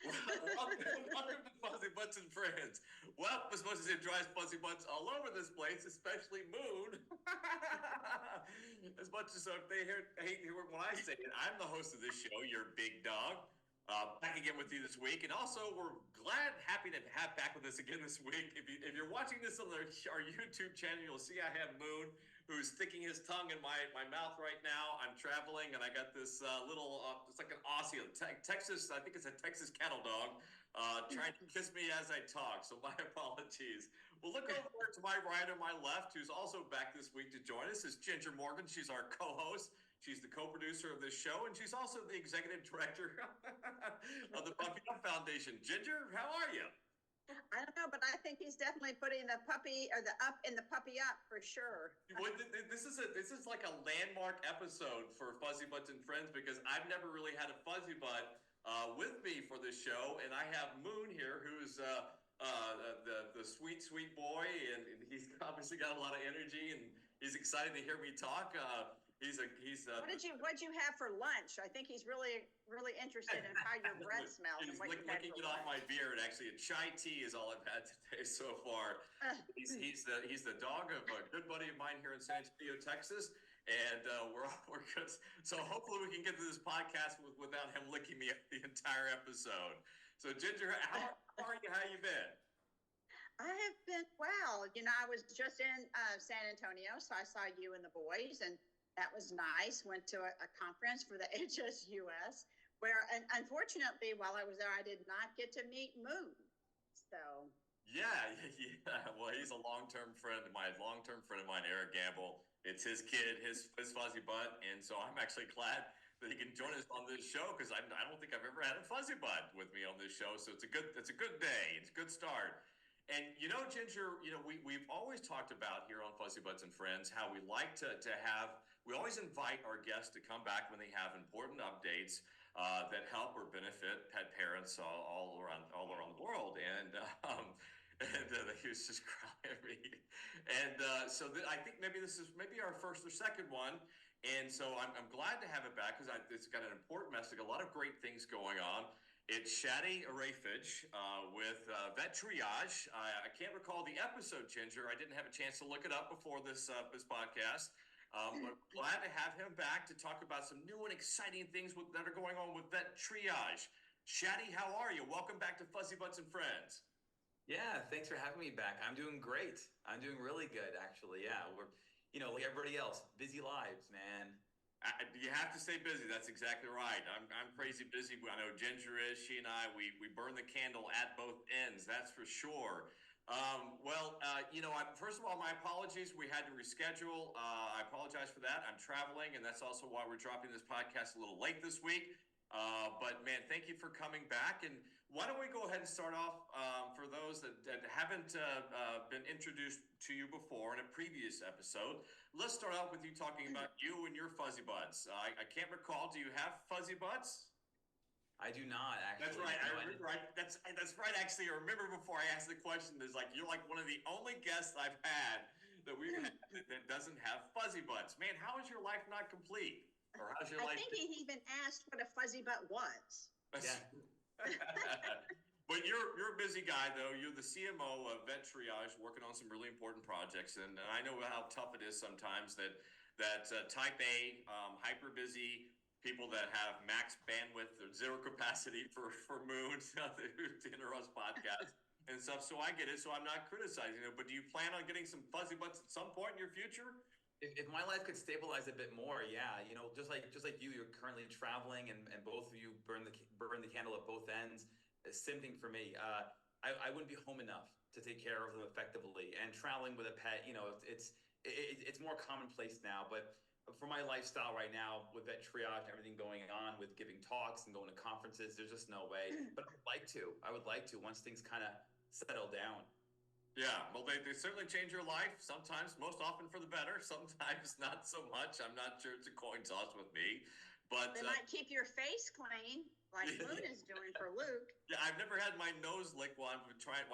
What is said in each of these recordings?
Welcome to Fuzzybutts and Friends. Well, we're supposed to say dries fuzzy butts all over this place, especially Moon. As much as if they hate to hear when I say it, I'm the host of this show, your big dog. Back again with you this week, and also we're happy to have back with us again this week. If you're watching this on our YouTube channel, you'll see I have Moon, who's sticking his tongue in my mouth right now. I'm traveling, and I got this little, it's like an Aussie, Texas, I think it's a Texas cattle dog, trying to kiss me as I talk, so my apologies. Well, look over to my right or my left, who's also back this week to join us, is Ginger Morgan. She's our co-host. She's the co-producer of this show, and she's also the executive director of the Puppy Up Foundation. Ginger, how are you? I don't know, but I think he's definitely putting the puppy or the up in the puppy up for sure. Well, this is like a landmark episode for Fuzzybutts and Friends because I've never really had a fuzzy butt with me for this show, and I have Moon here, who's the sweet boy, and he's obviously got a lot of energy, and he's excited to hear me talk. What'd you have for lunch? I think he's really interested in how your breath smells. He's licking it off my beard. Actually, a chai tea is all I've had today so far. He's the dog of a good buddy of mine here in San Antonio, Texas, and we're good. So hopefully we can get to this podcast without him licking me the entire episode. So Ginger, how are you? How you been? I have been well. I was just in San Antonio, so I saw you and the boys, and that was nice. Went to a conference for the HSUS, where, and unfortunately, while I was there, I did not get to meet Moon. So. Yeah. Well, he's a long-term friend of mine, Eric Gamble. It's his kid, his fuzzy butt, and so I'm actually glad that he can join us on this show because I don't think I've ever had a fuzzy butt with me on this show. So it's a good day. It's a good start. And Ginger, we've always talked about here on Fuzzybutts and Friends how we like we always invite our guests to come back when they have important updates that help or benefit pet parents all around the world. And he was just crying at me. And I think this is our first or second one. And so I'm glad to have it back because it's got an important message, a lot of great things going on. It's Shadi Ireifei with VetTriage. I can't recall the episode, Ginger. I didn't have a chance to look it up before this podcast. But glad to have him back to talk about some new and exciting things that are going on with VetTriage. Shadi, how are you? Welcome back to Fuzzybutts and Friends. Yeah, thanks for having me back. I'm doing great. I'm doing really good, actually. Yeah, we're, like everybody else, busy lives, man. You have to stay busy. That's exactly right. I'm crazy busy. I know Ginger is. She and I, we burn the candle at both ends. That's for sure. First of all, my apologies. We had to reschedule. I apologize for that. I'm traveling, and that's also why we're dropping this podcast a little late this week. But man, thank you for coming back. And why don't we go ahead and start off for those that haven't been introduced to you before in a previous episode. Let's start out with you talking about you and your fuzzy butts. I can't recall. Do you have fuzzy butts? I do not, actually. That's right. I remember. That's right. Actually, I remember before I asked the question. There's you're like one of the only guests I've had that doesn't have fuzzy butts. Man, how is your life not complete? Or how's your life? I think he even asked what a fuzzy butt was. Yeah. But you're a busy guy, though. You're the CMO of VetTriage, working on some really important projects, and I know how tough it is sometimes that Type A, hyper busy people that have max bandwidth or zero capacity for Moon to interrupt podcasts and stuff. So I get it. So I'm not criticizing it. But do you plan on getting some fuzzy butts at some point in your future? If my life could stabilize a bit more, yeah, just like you're currently traveling, and both of you burn the candle at both ends. Same thing for me. I wouldn't be home enough to take care of them effectively, and traveling with a pet, it's more commonplace now. But for my lifestyle right now, with VetTriage and everything going on, with giving talks and going to conferences, there's just no way. But I would like to once things kind of settle down. Yeah, well, they certainly change your life. Sometimes, most often for the better. Sometimes not so much. I'm not sure it's a coin toss with me, but they might keep your face clean, like Moon is doing for Luke. Yeah, I've never had my nose licked while I've tried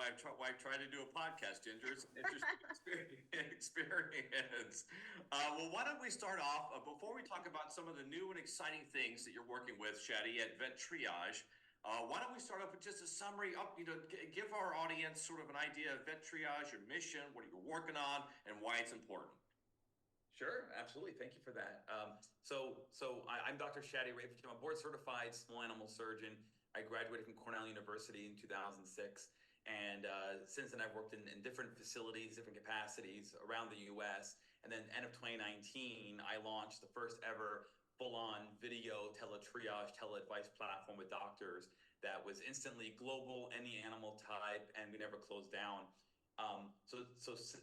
to do a podcast, Ginger. It's an interesting experience. Well, why don't we start off before we talk about some of the new and exciting things that you're working with, Shadi, at VetTriage. Why don't we start off with just a summary up, give our audience sort of an idea of VetTriage, your mission, what you're working on, and why it's important. Sure, absolutely. Thank you for that. I'm Dr. Shadi Ireifei. I'm a board certified small animal surgeon. I graduated from Cornell University in 2006. And since then, I've worked in different facilities, different capacities around the US. And then end of 2019, I launched the first ever full-on video teletriage, tele-advice platform with doctors that was instantly global, any animal type, and we never closed down.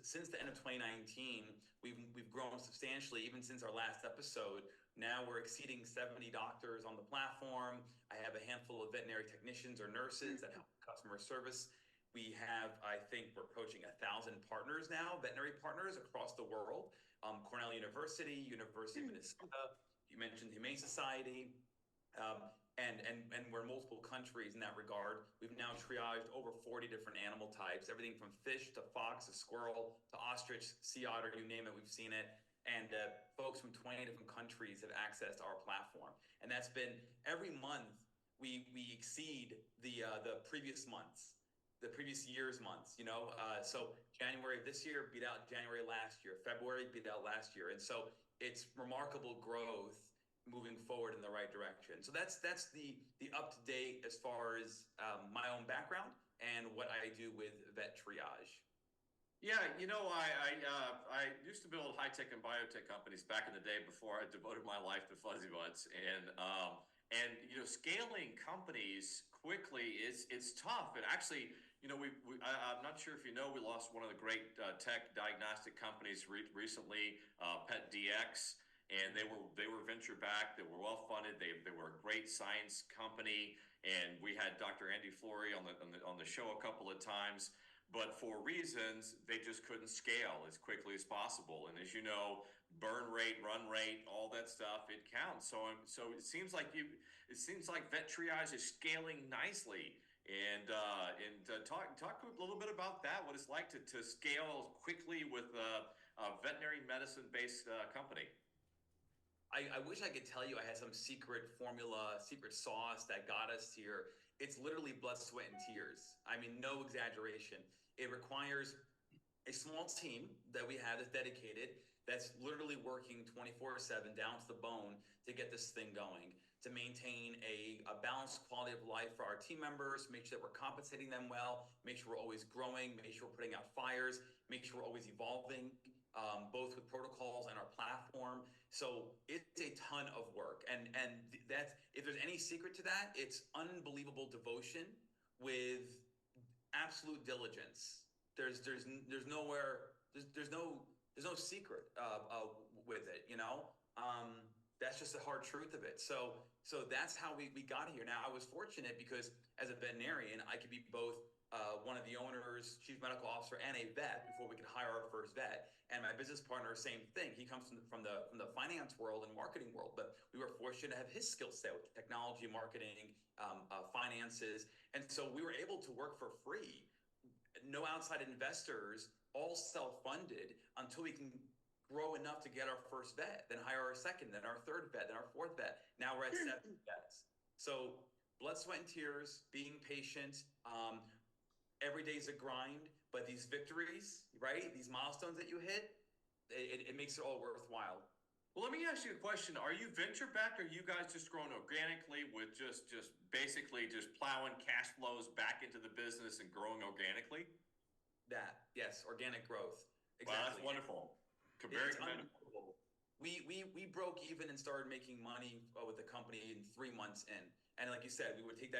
Since the end of 2019, we've grown substantially, even since our last episode. Now we're exceeding 70 doctors on the platform. I have a handful of veterinary technicians or nurses that help customer service. We have, I think, we're approaching 1,000 partners now, veterinary partners across the world. Cornell University, University of Minnesota, you mentioned Humane Society, and we're in multiple countries in that regard. We've now triaged over 40 different animal types, everything from fish to fox to squirrel to ostrich, sea otter, you name it, we've seen it. And folks from 20 different countries have accessed our platform. And that's been every month we exceed the previous months, the previous year's months, So January of this year beat out January last year, February beat out last year. And so it's remarkable growth moving forward in the right direction. So that's the up to date as far as my own background and what I do with VetTriage. Yeah, I used to build high tech and biotech companies back in the day before I devoted my life to Fuzzybutts, and scaling companies quickly it's tough. And actually, I'm not sure if you know, we lost one of the great tech diagnostic companies recently, PetDx. And they were venture backed. They were well funded. They were a great science company, and we had Dr. Andy Flory on the show a couple of times. But for reasons, they just couldn't scale as quickly as possible. And as you know, burn rate, run rate, all that stuff, it counts. So it seems like VetTriage is scaling nicely. And talk a little bit about that. What it's like to scale quickly with a veterinary medicine based company. I wish I could tell you I had some secret formula, secret sauce that got us here. It's literally blood, sweat, and tears. I mean, no exaggeration. It requires a small team that we have that's dedicated, that's literally working 24/7 down to the bone to get this thing going, to maintain a balanced quality of life for our team members, make sure that we're compensating them well, make sure we're always growing, make sure we're putting out fires, make sure we're always evolving, both with protocols and our platform. So it's a ton of work, and that's, if there's any secret to that, it's unbelievable devotion with absolute diligence. There's no secret with it, That's just the hard truth of it. So that's how we got here. Now, I was fortunate because as a veterinarian, I could be both one of the owners, chief medical officer, and a vet before we could hire our first vet. And my business partner, same thing. He comes from the finance world and marketing world, but we were fortunate to have his skill set with technology, marketing, finances. And so we were able to work for free, no outside investors, all self-funded until we can grow enough to get our first vet, then hire our second, then our third vet, then our fourth vet. Now we're at 7 vets. So blood, sweat, and tears, being patient. Every day is a grind, but these victories, right? These milestones that you hit, it makes it all worthwhile. Well, let me ask you a question. Are you venture backed, or are you guys just growing organically with just basically just plowing cash flows back into the business and growing organically? Yes, organic growth. Exactly. Wow, that's wonderful. Very commendable. We broke even and started making money with the company in 3 months in. And like you said, we would take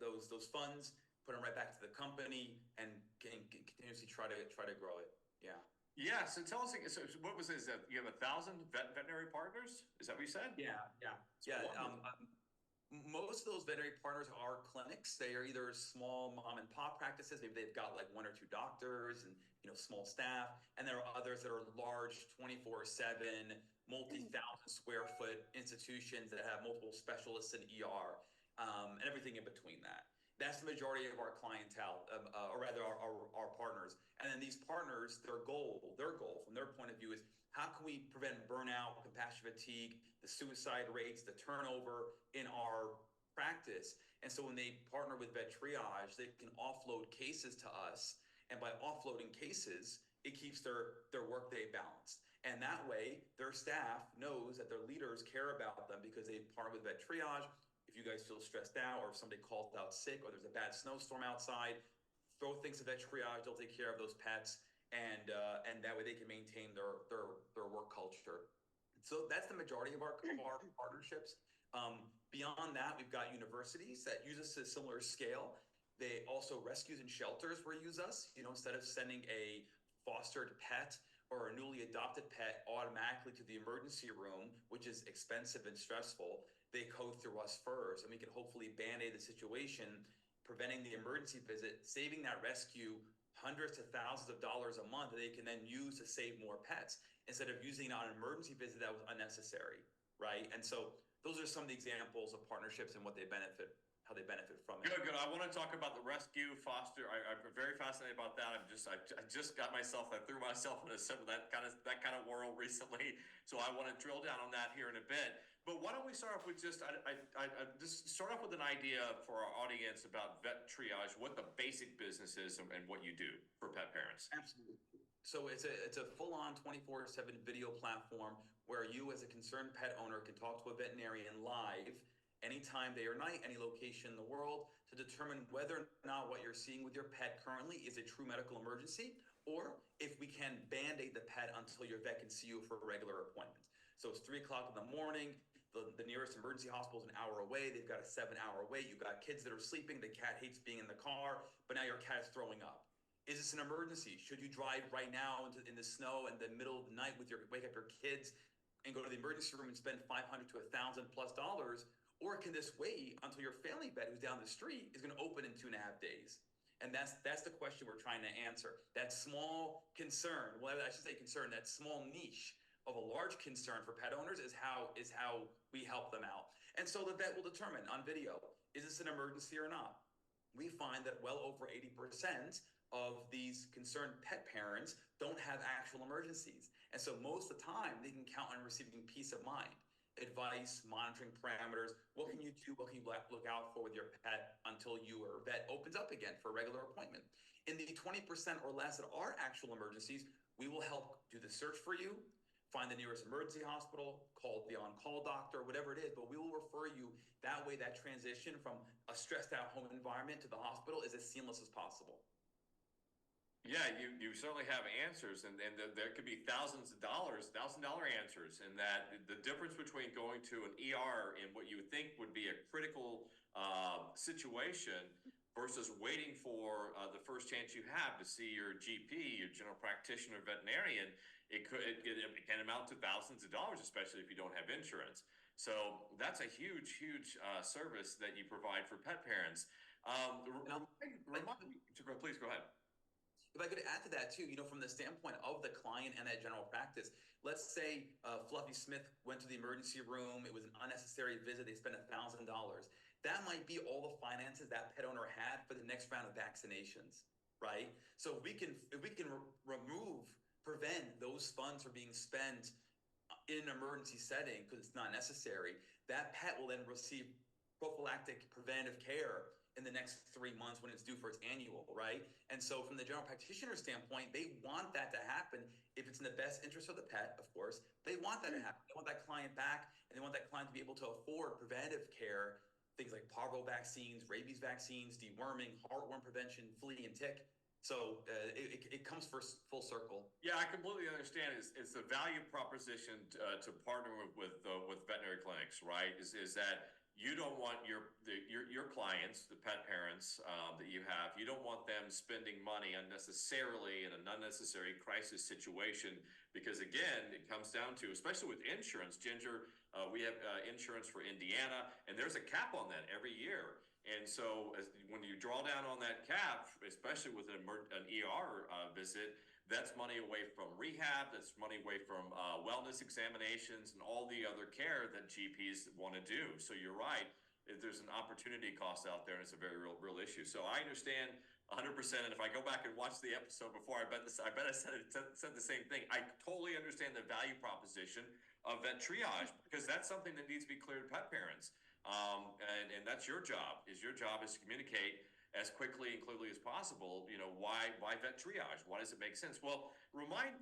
those funds, put them right back to the company, and continuously try to grow it. Yeah. Yeah. So tell us, so what was this? You have 1,000 veterinary partners? Is that what you said? Yeah. Most of those veterinary partners are clinics. They are either small mom and pop practices. Maybe they've got like 1 or 2 doctors and small staff. And there are others that are large 24/7, multi-thousand square foot institutions that have multiple specialists in ER, and everything in between that. That's the majority of our clientele, or rather our partners. And then these partners, their goal from their point of view is, how can we prevent burnout, compassion fatigue, the suicide rates, the turnover in our practice? And so when they partner with VetTriage, they can offload cases to us. And by offloading cases, it keeps their workday balanced. And that way, their staff knows that their leaders care about them because they partner with VetTriage. If you guys feel stressed out, or if somebody calls out sick, or there's a bad snowstorm outside, throw things to VetTriage. They'll take care of those pets, and that way they can maintain their work culture. So that's the majority of our partnerships. Beyond that, we've got universities that use us at a similar scale. They also, rescues and shelters will use us. Instead of sending a fostered pet or a newly adopted pet automatically to the emergency room, which is expensive and stressful, they go through us first, and we can hopefully band-aid the situation, preventing the emergency visit, saving that rescue hundreds to thousands of dollars a month that they can then use to save more pets instead of using it on an emergency visit that was unnecessary, right? And so those are some of the examples of partnerships and what they benefit, how they benefit from it. Good. I want to talk about the rescue, foster. I'm very fascinated about that. I just got myself, I threw myself into some of that kind of world recently. So I want to drill down on that here in a bit. But why don't we start off with just start off with an idea for our audience about VetTriage, what the basic business is and what you do for pet parents. Absolutely. So it's a full-on 24/7 video platform where you, as a concerned pet owner, can talk to a veterinarian live anytime, day or night, any location in the world, to determine whether or not what you're seeing with your pet currently is a true medical emergency, or if we can band-aid the pet until your vet can see you for a regular appointment. So it's 3 o'clock in the morning. The nearest emergency hospital is an hour away. They've got a 7-hour wait. You've got kids that are sleeping. The cat hates being in the car, but now your cat is throwing up. Is this an emergency? Should you drive right now in the snow in the middle of the night wake up your kids and go to the emergency room and spend $500 to $1,000+ dollars? Or can this wait until your family vet who's down the street is going to open in 2.5 days? And that's the question we're trying to answer. That small concern, well, I should say concern, that small niche of a large concern for pet owners is how we help them out. And so the vet will determine on video, is this an emergency or not? We find that well over 80% of these concerned pet parents don't have actual emergencies. And so most of the time, they can count on receiving peace of mind, advice, monitoring parameters. What can you do? What can you look out for with your pet until your vet opens up again for a regular appointment? In the 20% or less that are actual emergencies, we will help do the search for you, find the nearest emergency hospital, call the on-call doctor, whatever it is, but we will refer you. That way, that transition from a stressed out home environment to the hospital is as seamless as possible. Yeah, you certainly have answers, and there could be $1,000 answers, and that the difference between going to an ER in what you would think would be a critical situation versus waiting for the first chance you have to see your GP, your general practitioner, veterinarian, it can amount to $thousands, especially if you don't have insurance. So that's a huge service that you provide for pet parents. Please go ahead. If I could add to that too, from the standpoint of the client and that general practice, let's say Fluffy Smith went to the emergency room. It was an unnecessary visit. They spent $1,000. That might be all the finances that pet owner had for the next round of vaccinations, right? So if we can prevent those funds from being spent in an emergency setting because it's not necessary, that pet will then receive prophylactic preventive care in the next 3 months when it's due for its annual, right? And so from the general practitioner standpoint, they want that to happen if it's in the best interest of the pet, of course. They want that to happen. They want that client back, and they want that client to be able to afford preventive care, things like parvo vaccines, rabies vaccines, deworming, heartworm prevention, flea and tick. So it comes full circle. Yeah, I completely understand. It's the value proposition to partner with veterinary clinics, right? Is that you don't want your clients, the pet parents that you have, you don't want them spending money unnecessarily in an unnecessary crisis situation, because again, it comes down to, especially with insurance, Ginger, we have insurance for Indiana, and there's a cap on that every year. And so when you draw down on that cap, especially with an ER visit, that's money away from rehab, that's money away from wellness examinations and all the other care that GPs want to do. So you're right, there's an opportunity cost out there, and it's a very real issue. So I understand 100%. And if I go back and watch the episode before, I bet I said the same thing. I totally understand the value proposition of VetTriage, because that's something that needs to be clear to pet parents. And that's your job. Your job is to communicate as quickly and clearly as possible. Why vet triage? Why does it make sense? Well, remind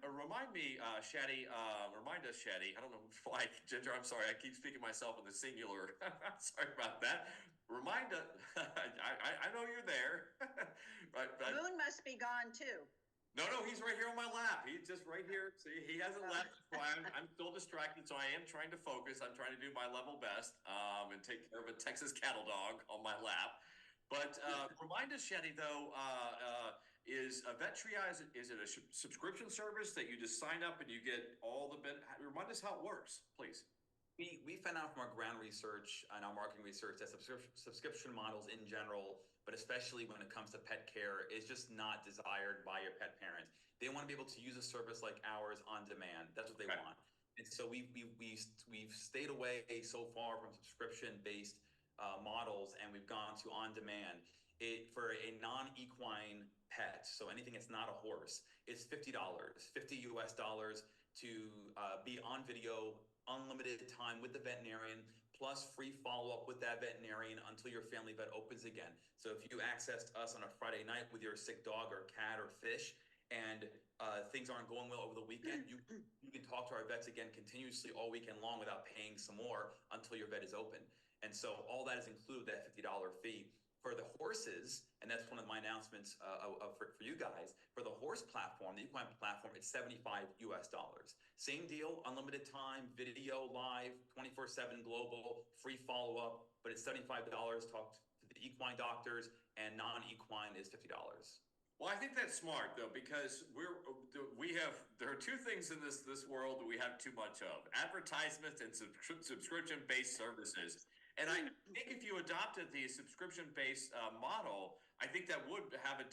me, Shadi. Remind us, Shadi. I don't know why, Ginger. I'm sorry. I keep speaking myself in the singular. Sorry about that. Remind us. I know you're there. Moon must be gone too. No, he's right here on my lap. He's just right here. See, he hasn't left. That's why I'm still distracted. So I am trying to focus. I'm trying to do my level best and take care of a Texas cattle dog on my lap. But remind us, Shadi, though, is a vet triage, is it a subscription service that you just sign up and you get all the remind us how it works, please. We found out from our ground research and our marketing research that subscription models in general, but especially when it comes to pet care, is just not desired by your pet parents. They want to be able to use a service like ours on demand. That's what they want. And so we've stayed away so far from subscription-based models, and we've gone to on demand. For a non-equine pet, so anything that's not a horse, it's $50, $50 to be on video, unlimited time with the veterinarian, plus free follow-up with that veterinarian until your family vet opens again. So if you accessed us on a Friday night with your sick dog or cat or fish, and things aren't going well over the weekend, you can talk to our vets again continuously all weekend long without paying some more until your vet is open. And so all that is included, that $50 fee. For the horses, and that's one of my announcements for you guys, for the horse platform, the equine platform, it's $75. Same deal, unlimited time, video, live, 24/7 global, free follow-up, but it's $75. Talk to the equine doctors, and non-equine is $50. Well, I think that's smart though, because there are two things in this world that we have too much of: advertisements and subscription-based services. And I think if you adopted the subscription-based model, I think that would have a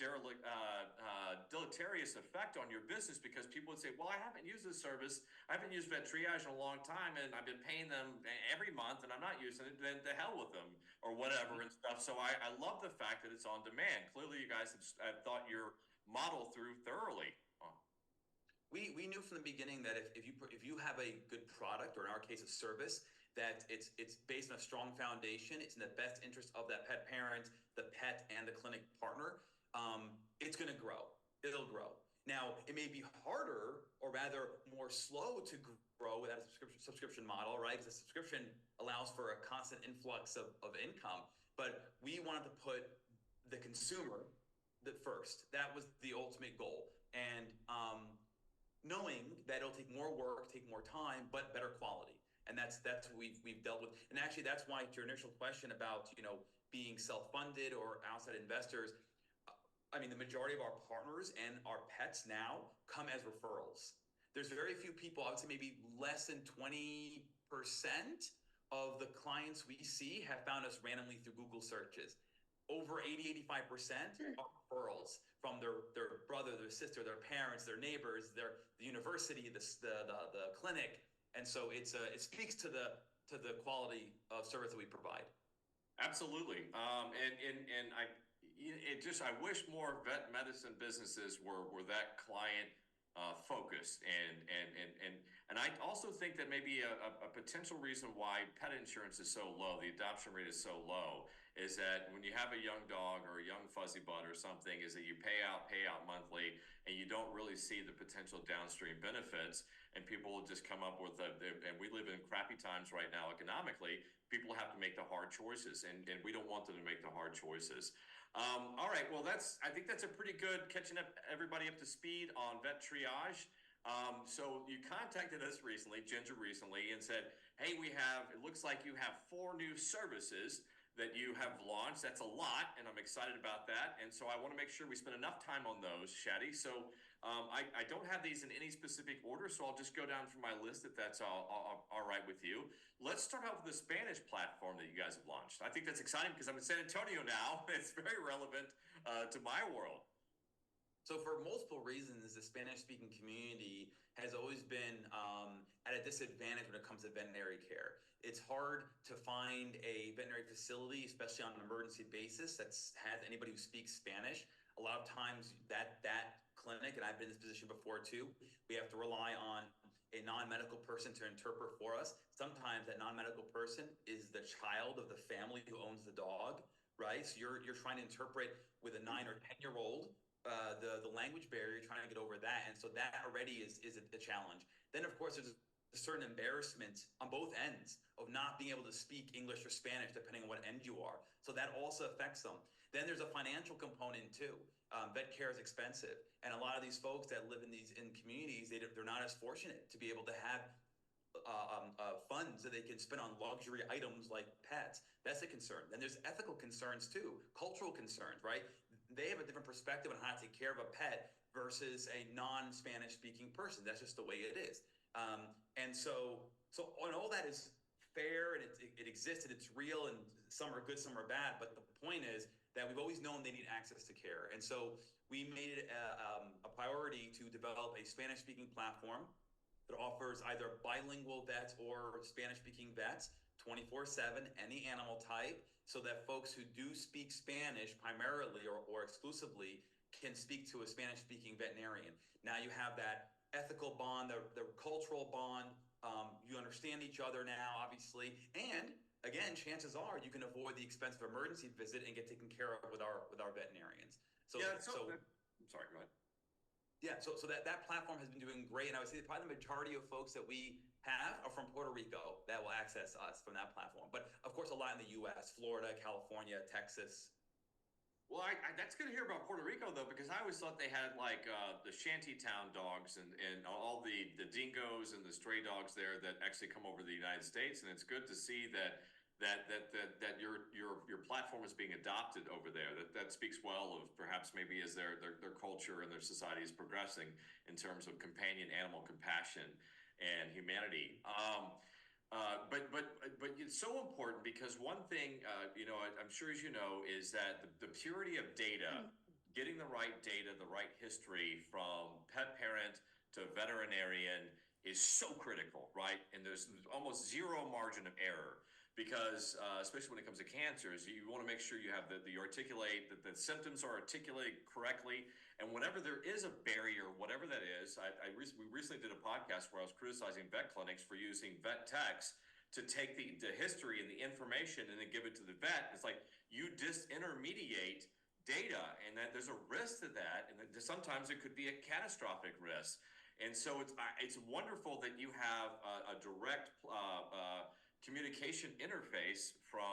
deleterious effect on your business, because people would say, well, I haven't used this service. I haven't used vet triage in a long time, and I've been paying them every month, and I'm not using it. Then to hell with them or whatever and stuff. So I love the fact that it's on demand. Clearly, you guys have thought your model through thoroughly. We knew from the beginning that if you have a good product, or in our case, a service, that it's based on a strong foundation, it's in the best interest of that pet parent, the pet, and the clinic partner, it's going to grow. It'll grow. Now, it may be harder, or rather more slow to grow without a subscription model, right? Because a subscription allows for a constant influx of income. But we wanted to put the consumer first. That was the ultimate goal. And knowing that it'll take more work, take more time, but better quality. And that's what we've dealt with. And actually, that's why, to your initial question about, being self-funded or outside investors, I mean, the majority of our partners and our pets now come as referrals. There's very few people, I would say maybe less than 20% of the clients we see have found us randomly through Google searches. Over 80-85% are referrals from their brother, their sister, their parents, their neighbors, the university, the clinic. And so it speaks to the quality of service that we provide. Absolutely. And I wish more vet medicine businesses were that client focused. And I also think that maybe a potential reason why pet insurance is so low, the adoption rate is so low, is that when you have a young dog or a young fuzzy butt or something, is that you pay out monthly, and you don't really see the potential downstream benefits. And people will just come up with and we live in crappy times right now economically. People have to make the hard choices, and we don't want them to make the hard choices. All right, well, I think that's a pretty good catching everybody up to speed on vet triage. So you contacted us recently, Ginger recently, and said, hey, it looks like you have 4 new services that you have launched. That's a lot, and I'm excited about that. And so I want to make sure we spend enough time on those, Shadi. So I don't have these in any specific order, so I'll just go down from my list if that's all right with you. Let's start out with the Spanish platform that you guys have launched. I think that's exciting because I'm in San Antonio now. It's very relevant to my world. So for multiple reasons, the Spanish-speaking community has always been at a disadvantage when it comes to veterinary care. It's hard to find a veterinary facility, especially on an emergency basis, that has anybody who speaks Spanish. A lot of times that clinic, and I've been in this position before too, we have to rely on a non-medical person to interpret for us. Sometimes that non-medical person is the child of the family who owns the dog, right? So you're trying to interpret with a 9 or 10-year-old the language barrier, you're trying to get over that, and so that already is a challenge. Then of course there's a certain embarrassment on both ends of not being able to speak English or Spanish depending on what end you are. So that also affects them. Then there's a financial component too. Vet care is expensive, and a lot of these folks that live in communities, they're not as fortunate to be able to have funds that they can spend on luxury items like pets. That's a concern. Then there's ethical concerns too, cultural concerns, right? They have a different perspective on how to take care of a pet versus a non-Spanish speaking person. That's just the way it is. And so and all that is fair, and it exists, and it's real, and some are good, some are bad. But the point is that we've always known they need access to care. And so we made it a priority to develop a Spanish-speaking platform that offers either bilingual vets or Spanish-speaking vets 24/7, any animal type, so that folks who do speak Spanish primarily or exclusively can speak to a Spanish-speaking veterinarian. Now you have that ethical bond, the cultural bond. You understand each other now, obviously, and again, chances are you can avoid the expensive emergency visit and get taken care of with our veterinarians. So I'm sorry, go ahead. Yeah, so that platform has been doing great, and I would say probably the majority of folks that we have are from Puerto Rico that will access us from that platform. But of course, a lot in the U.S., Florida, California, Texas. Well, that's good to hear about Puerto Rico, though, because I always thought they had like the shantytown dogs and all the dingoes and the stray dogs there that actually come over to the United States, and it's good to see that your platform is being adopted over there. That speaks well of perhaps maybe as their culture and their society is progressing in terms of companion animal compassion and humanity. But it's so important because one thing, I'm sure as you know, is that the purity of data, getting the right data, the right history from pet parent to veterinarian is so critical, right? And there's almost zero margin of error because, especially when it comes to cancers, you want to make sure you have that the symptoms are articulated correctly. And whenever there is a barrier, whatever that is, we recently did a podcast where I was criticizing vet clinics for using vet techs to take the history and the information and then give it to the vet. It's like you disintermediate data, and that there's a risk to that, and that sometimes it could be a catastrophic risk. And so it's wonderful that you have a direct communication interface for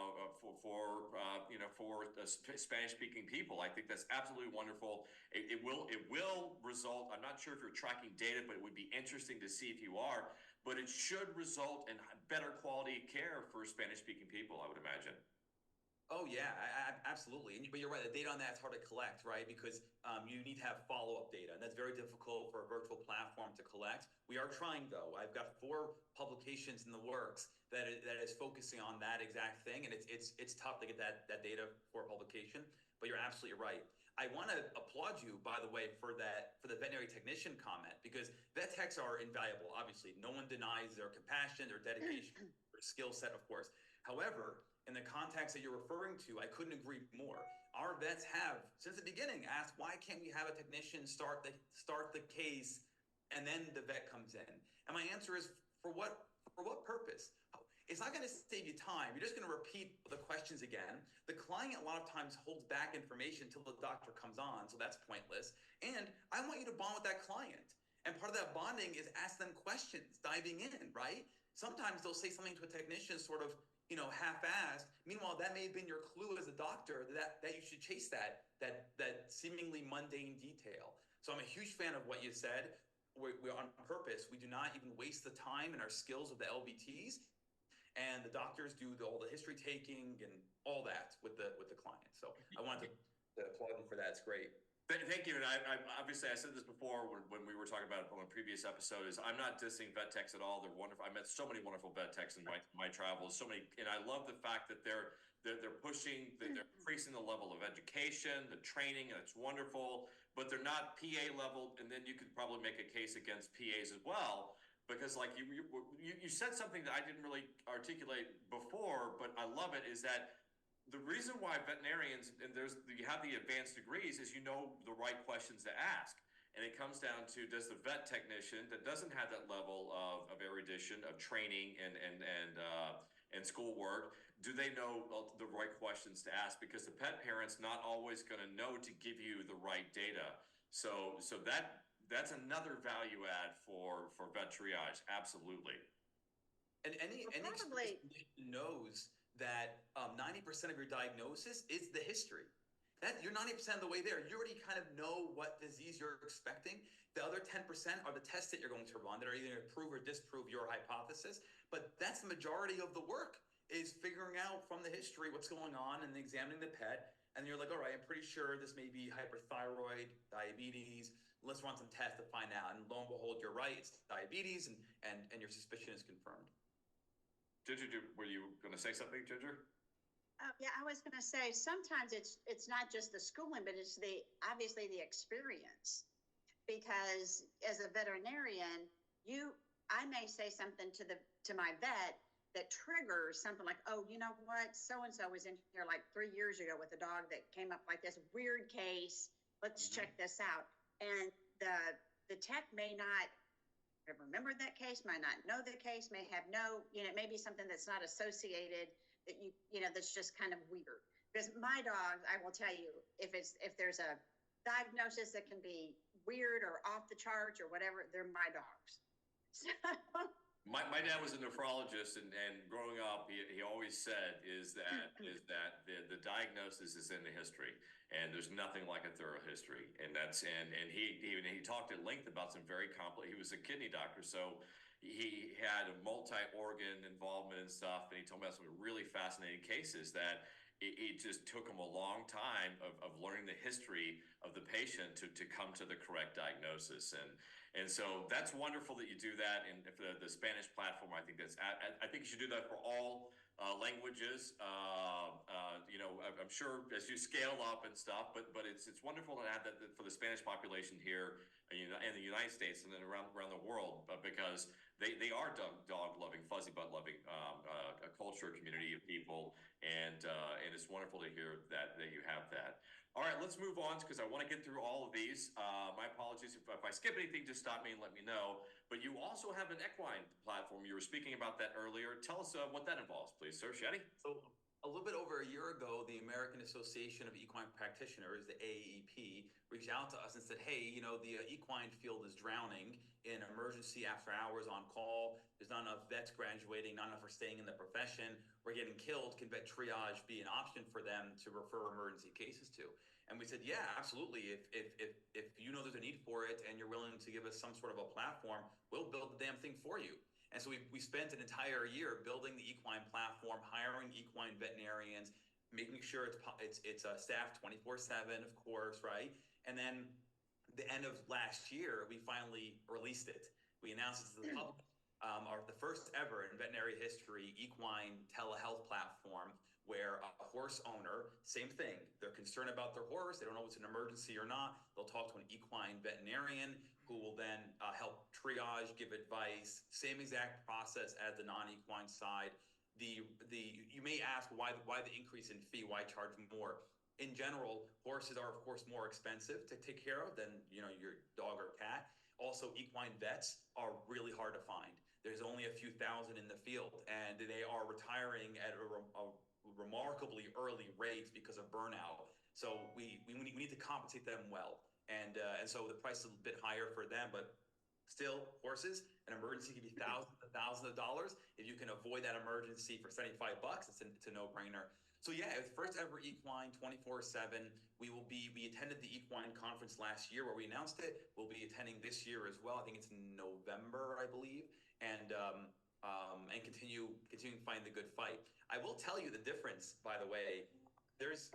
Spanish-speaking people. I think that's absolutely wonderful. It will result. I'm not sure if you're tracking data, but it would be interesting to see if you are. But it should result in better quality care for Spanish-speaking people, I would imagine. Oh yeah, absolutely. But you're right. The data on that is hard to collect, right? Because you need to have follow-up data, and that's very difficult for a virtual platform to collect. We are trying, though. I've got 4 publications in the works that is focusing on that exact thing, and it's tough to get that data for publication. But you're absolutely right. I want to applaud you, by the way, for the veterinary technician comment, because vet techs are invaluable. Obviously, no one denies their compassion, their dedication, their skill set, of course. However, in the context that you're referring to, I couldn't agree more. Our vets have, since the beginning, asked, why can't we have a technician start the case and then the vet comes in? And my answer is, for what purpose? It's not going to save you time. You're just going to repeat the questions again. The client a lot of times holds back information until the doctor comes on, so that's pointless. And I want you to bond with that client. And part of that bonding is ask them questions, diving in, right? Sometimes they'll say something to a technician sort of, half-assed. Meanwhile, that may have been your clue as a doctor that you should chase that seemingly mundane detail. So I'm a huge fan of what you said. We're on purpose. We do not even waste the time and our skills of the LVTs, and the doctors do all the history taking and all that with the client. So I wanted to applaud you for that. It's great. Thank you. And I obviously I said this before when we were talking about it on a previous episode. Is I'm not dissing vet techs at all. They're wonderful. I met so many wonderful vet techs in my travels. So many, and I love the fact that they're pushing, they're increasing the level of education, the training, and it's wonderful. But they're not PA level. And then you could probably make a case against PAs as well, because like you said something that I didn't really articulate before, but I love it. Is that the reason why veterinarians, and you have the advanced degrees, is the right questions to ask. And it comes down to, does the vet technician that doesn't have that level of erudition, of training and schoolwork, do they know the right questions to ask? Because the pet parent's not always going to know to give you the right data. So that's another value add for vet triage. Absolutely. And any Probably. clinician knows that 90% of your diagnosis is the history. That you're 90% of the way there. You already kind of know what disease you're expecting. The other 10% are the tests that you're going to run that are either going to prove or disprove your hypothesis. But that's the majority of the work, is figuring out from the history what's going on and examining the pet. And you're like, all right, I'm pretty sure this may be hyperthyroid, diabetes. Let's run some tests to find out. And lo and behold, you're right. It's diabetes, and your suspicion is confirmed. Ginger, were you going to say something, Ginger? Yeah, I was going to say sometimes it's not just the schooling, but it's obviously the experience. Because as a veterinarian, I may say something to my vet that triggers something like, oh, you know what, so and so was in here like 3 years ago with a dog that came up like this weird case. Let's check this out. And the tech may not have remembered that case, might not know the case, may have it may be something that's not associated, that that's just kind of weird. Because my dogs, I will tell you, if there's a diagnosis that can be weird or off the charts or whatever, they're my dogs. So. My dad was a nephrologist, and growing up, he always said is that the diagnosis is in the history, and there's nothing like a thorough history, and he talked at length about some very complex. He was a kidney doctor, so he had a multi-organ involvement and stuff, and he told me about some really fascinating cases that it just took him a long time of learning the history of the patient to come to the correct diagnosis. And so that's wonderful that you do that. And for the Spanish platform, I think I think you should do that for all languages. I'm sure as you scale up and stuff, but it's wonderful to have that for the Spanish population here in the United States and then around the world, because they are dog loving, fuzzy butt loving a culture, community of people, and it's wonderful to hear that you have that. All right, let's move on because I want to get through all of these. My apologies if I skip anything, just stop me and let me know. But you also have an equine platform. You were speaking about that earlier. Tell us what that involves, please, sir. Shadi? So a little bit over a year ago, the American Association of Equine Practitioners, the AAEP, reached out to us and said, hey, the equine field is drowning in emergency after hours on call. There's not enough vets graduating, not enough are staying in the profession. We're getting killed. Can vet triage be an option for them to refer emergency cases to? And we said, yeah, absolutely. If you know there's a need for it and you're willing to give us some sort of a platform, we'll build the damn thing for you. And so we spent an entire year building the equine platform, hiring equine veterinarians, making sure it's staffed 24/7, of course, right? And then the end of last year, we finally released it. We announced it to the public, the first ever in veterinary history equine telehealth platform, where a horse owner, same thing, they're concerned about their horse, they don't know if it's an emergency or not, they'll talk to an equine veterinarian who will then help triage, give advice, same exact process as the non-equine side. You may ask why the increase in fee, why charge more? In general, horses are of course more expensive to take care of than your dog or cat. Also, equine vets are really hard to find. There's only a few thousand in the field, and they are retiring at a remarkably early rates because of burnout. So we need to compensate them well, and so the price is a bit higher for them, but still, horses, an emergency can be thousands and thousands of dollars. If you can avoid that emergency for $75, it's a no-brainer. So yeah, it's first ever equine 24/7. We attended the equine conference last year where we announced it. We'll be attending this year as well. I think it's in November, I believe, and continuing to find the good fight. I will tell you the difference, by the way. There's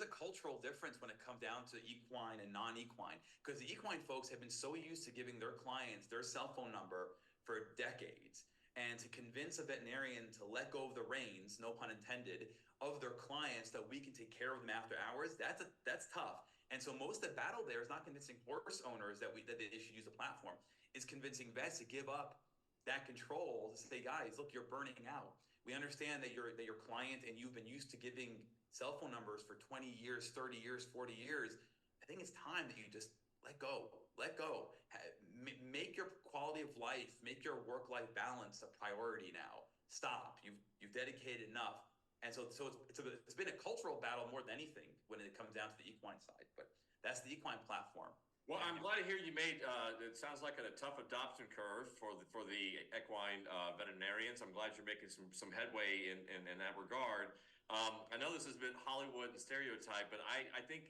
a cultural difference when it comes down to equine and non-equine, because the equine folks have been so used to giving their clients their cell phone number for decades, and to convince a veterinarian to let go of the reins, no pun intended, of their clients that we can take care of them after hours, that's tough. And so most of the battle there is not convincing horse owners that they should use the platform. It's convincing vets to give up that control, to say, guys, look, you're burning out. We understand that your client and you've been used to giving cell phone numbers for 20 years, 30 years, 40 years. I think it's time that you just let go. Make your quality of life, make your work-life balance a priority now. Stop. You've dedicated enough. And so it's been a cultural battle more than anything when it comes down to the equine side. But that's the equine platform. Well, I'm glad to hear you made. It sounds like a tough adoption curve for the equine veterinarians. I'm glad you're making some headway in that regard. I know this has been Hollywood and stereotype, but I think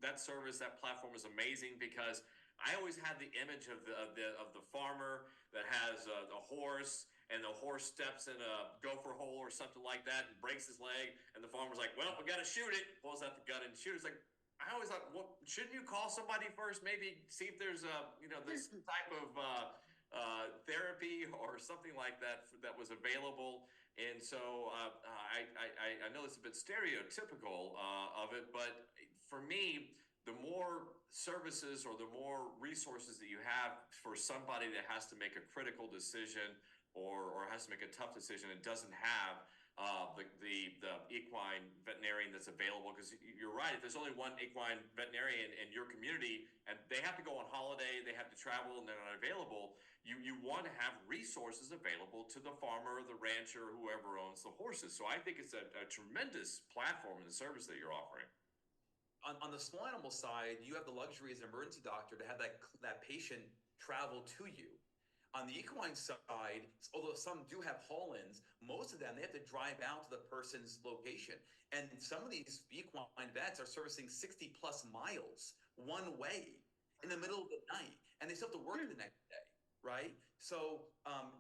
that service, that platform is amazing because I always had the image of the farmer that has a horse, and the horse steps in a gopher hole or something like that and breaks his leg, and the farmer's like, "Well, we got to shoot it." Pulls out the gun and shoots. It's like, I always thought, well, shouldn't you call somebody first? Maybe see if there's this type of therapy or something like that that was available. And so I know it's a bit stereotypical of it, but for me, the more services or the more resources that you have for somebody that has to make a critical decision or has to make a tough decision and doesn't have the equine veterinarian that's available, because you're right, if there's only one equine veterinarian in your community and they have to go on holiday, they have to travel, and they're not available, you want to have resources available to the farmer, the rancher, whoever owns the horses. So I think it's a tremendous platform and service that you're offering. On the small animal side, you have the luxury as an emergency doctor to have that patient travel to you. On the equine side, although some do have haul-ins, most of them, they have to drive out to the person's location. And some of these equine vets are servicing 60 plus miles one way in the middle of the night, and they still have to work the next day, right? So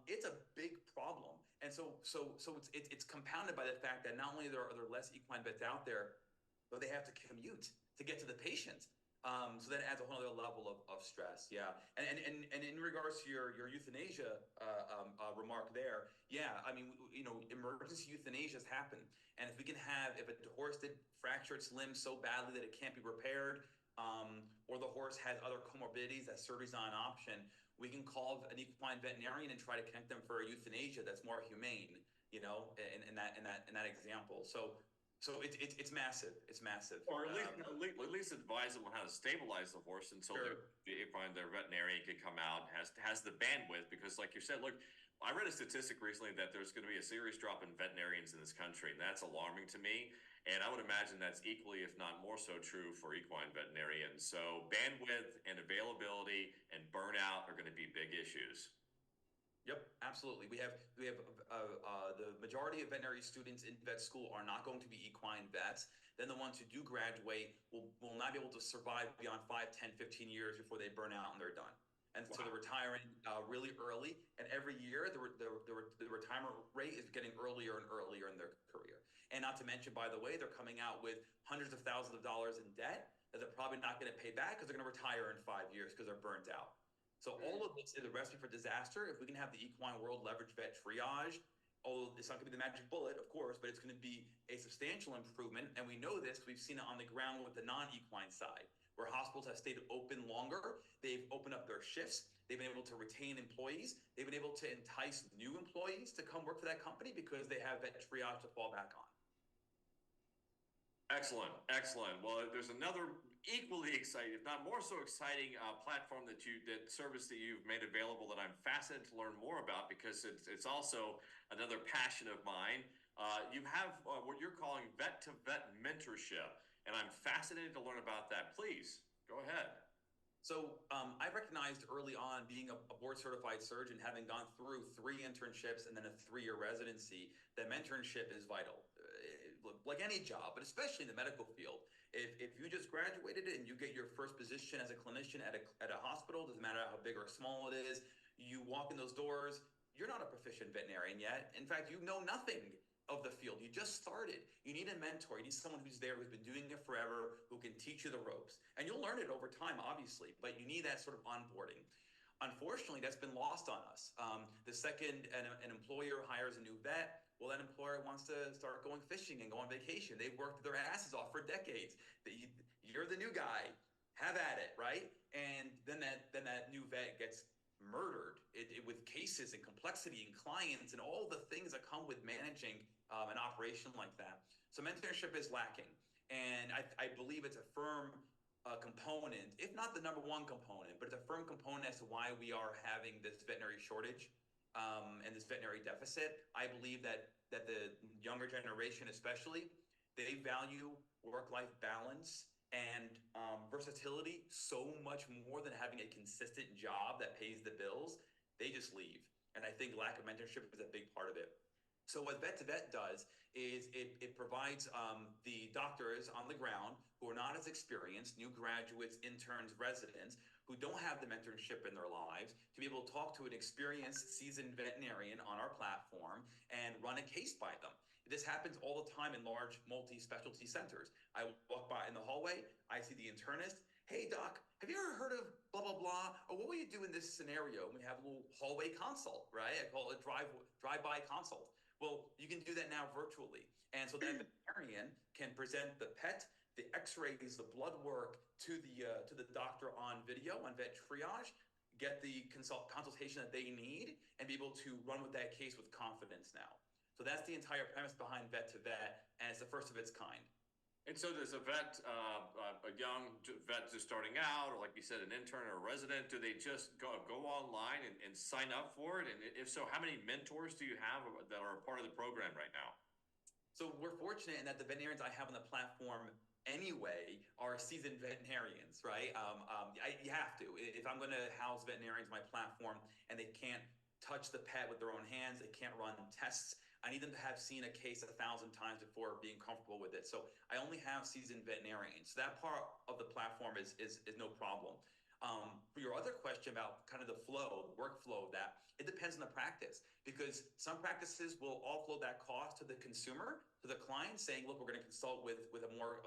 it's a big problem. And so it's compounded by the fact that not only are there less equine vets out there, but they have to commute to get to the patient. So that adds a whole other level of stress. Yeah. And in regards to your euthanasia remark there, yeah, I mean, emergency euthanasias happen. And if a horse did fracture its limb so badly that it can't be repaired, or the horse has other comorbidities that surgery's not an option, we can call an equine veterinarian and try to connect them for a euthanasia that's more humane, in that example. So it's massive. It's massive. Or at least advise them on how to stabilize the horse until their veterinarian can come out, has the bandwidth. Because like you said, look, I read a statistic recently that there's going to be a serious drop in veterinarians in this country, and that's alarming to me. And I would imagine that's equally, if not more so, true for equine veterinarians. So bandwidth and availability and burnout are going to be big issues. Yep, absolutely. We have the majority of veterinary students in vet school are not going to be equine vets. Then the ones who do graduate will not be able to survive beyond 5, 10, 15 years before they burn out and they're done. And so they're retiring really early. And every year the retirement rate is getting earlier and earlier in their career. And not to mention, by the way, they're coming out with hundreds of thousands of dollars in debt that they're probably not going to pay back because they're going to retire in 5 years because they're burnt out. So all of this is a recipe for disaster. If we can have the equine world leverage VetTriage, although it's not going to be the magic bullet, of course, but it's going to be a substantial improvement. And we know this, we've seen it on the ground with the non-equine side, where hospitals have stayed open longer. They've opened up their shifts. They've been able to retain employees. They've been able to entice new employees to come work for that company because they have VetTriage to fall back on. Excellent. Well, there's another equally exciting, if not more so exciting, platform that service that you've made available that I'm fascinated to learn more about, because it's also another passion of mine. You have what you're calling vet-to-vet mentorship, and I'm fascinated to learn about that. Please go ahead. So I recognized early on, being a board-certified surgeon, having gone through 3 internships and then a 3-year residency, that mentorship is vital. Like any job, but especially in the medical field. If you just graduated and you get your first position as a clinician at a hospital, doesn't matter how big or small it is, you walk in those doors, you're not a proficient veterinarian yet. In fact, you know nothing of the field. You just started. You need a mentor. You need someone who's there, who's been doing it forever, who can teach you the ropes. And you'll learn it over time, obviously, but you need that sort of onboarding. Unfortunately, that's been lost on us. The second an employer hires a new vet, well, that employer wants to start going fishing and go on vacation. They've worked their asses off for decades. You're the new guy. Have at it, right? And then that new vet gets murdered with cases and complexity and clients and all the things that come with managing an operation like that. So mentorship is lacking. And I believe it's a firm component, if not the number one component, but it's a firm component as to why we are having this veterinary shortage and this veterinary deficit. I believe that the younger generation especially, they value work-life balance and versatility so much more than having a consistent job that pays the bills. They just leave. And I think lack of mentorship is a big part of it. So what Vet to Vet does is it provides the doctors on the ground who are not as experienced, new graduates, interns, residents, who don't have the mentorship in their lives, to be able to talk to an experienced, seasoned veterinarian on our platform and run a case by them. This happens all the time in large multi-specialty centers. I walk by in the hallway, I see the internist. Hey doc, have you ever heard of blah, blah, blah? Or what will you do in this scenario? We have a little hallway consult, right? I call it drive-by consult. Well, you can do that now virtually. And so that veterinarian can present the pet, the x-rays, the blood work to the doctor on video, on VetTriage, get the consultation that they need, and be able to run with that case with confidence now. So that's the entire premise behind Vet to Vet, and it's the first of its kind. And so does a vet, a young vet just starting out, or like you said, an intern or a resident, do they just go online and sign up for it? And if so, how many mentors do you have that are a part of the program right now? So we're fortunate in that the veterinarians I have on the platform anyway are seasoned veterinarians, right? You have to. If I'm going to house veterinarians on my platform and they can't touch the pet with their own hands, they can't run tests, I need them to have seen a case 1,000 times before being comfortable with it. So I only have seasoned veterinarians. So that part of the platform is no problem. For your other question about kind of the flow, the workflow of that, it depends on the practice, because some practices will offload that cost to the consumer, to the client, saying, look, we're going to consult with a more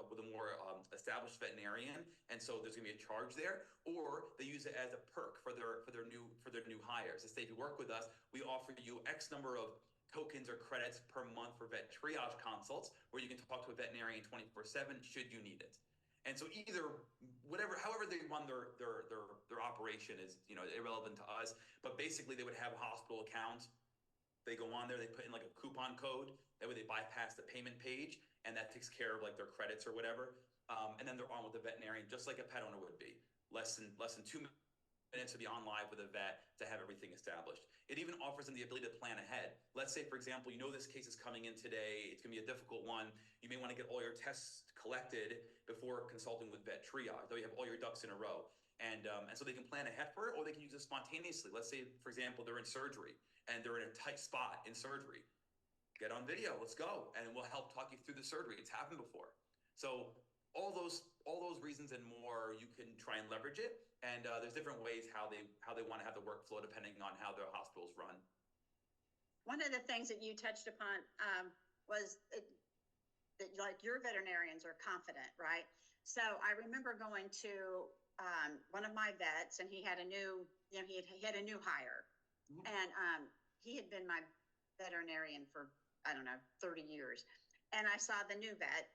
established veterinarian, and so there's going to be a charge there. Or they use it as a perk for their new hires. They say, if you work with us, we offer you X number of tokens or credits per month for VetTriage consults, where you can talk to a veterinarian 24/7 should you need it. And so however they run their operation is, irrelevant to us. But basically, they would have a hospital account. They go on there, they put in like a coupon code. That way, they bypass the payment page, and that takes care of like their credits or whatever. And then they're on with the veterinarian, just like a pet owner would be. Less than 2 minutes to be on live with a vet to have everything established. It even offers them the ability to plan ahead. Let's say, for example, this case is coming in today. It's going to be a difficult one. You may want to get all your tests collected before consulting with VetTriage, though you have all your ducks in a row. And so they can plan ahead for it, or they can use it spontaneously. Let's say, for example, they're in surgery and they're in a tight spot in surgery. Get on video, let's go, and we'll help talk you through the surgery. It's happened before. So all those reasons and more, you can try and leverage it. And there's different ways how they want to have the workflow depending on how their hospitals run. One of the things that you touched upon was that like your veterinarians are confident, right? So I remember going to one of my vets, and he had a new, he had a new hire, mm-hmm. And he had been my veterinarian for 30 years, and I saw the new vet.